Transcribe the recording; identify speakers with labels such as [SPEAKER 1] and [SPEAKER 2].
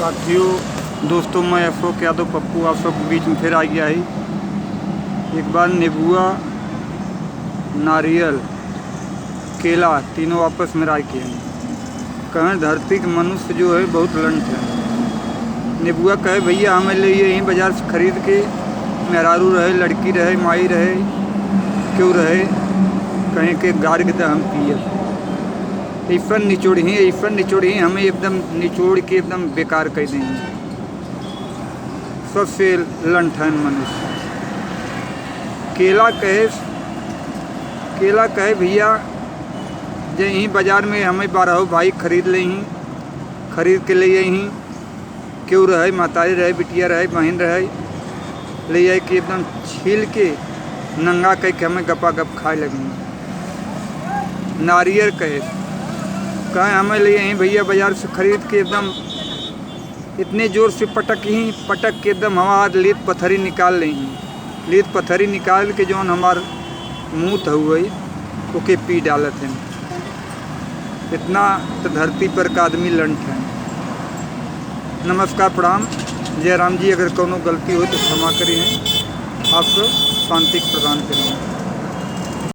[SPEAKER 1] साथियों दोस्तों, मैं अशोक यादव पप्पू आप सब बीच में फिर आ गया है। एक बार नेबुआ, नारियल, केला तीनों आपस में राय किए हैं। कहें धरती के मनुष्य जो है बहुत लंट है। नेबुआ कहे भैया हमें ले यहीं बाज़ार से खरीद के, मेहरारू रहे, लड़की रहे, माई रहे, क्यों रहे, कहें के गार के हम पिए ऐसा निचोड़ी हमें एकदम निचोड़ के एकदम बेकार कर देंगे। सबसे लंठन मनुष्य। केला कहे भैया जे यहीं बाज़ार में हमें 12 भाई खरीद ले, खरीद के ले यहीं, क्यों रहे, मातारी रहे, बिटिया रहे, बहन रहे, ले आए कि एकदम छील के नंगा कह के हमें गपा गप खाए लगेंगे। नारियल कहे हमें ले यहीं भैया बाज़ार से खरीद के एकदम इतने ज़ोर से पटक के एकदम हमार लीद पत्थरी निकाल लें, लीद पत्थरी निकाल के जौन हमार मुँह हुई ओके पी डालत हैं। इतना तो धरती पर का आदमी लंट है। नमस्कार, प्रणाम, जय राम जी। अगर कोनो गलती हो तो क्षमा करिए, आपको शांति प्रदान करेंगे।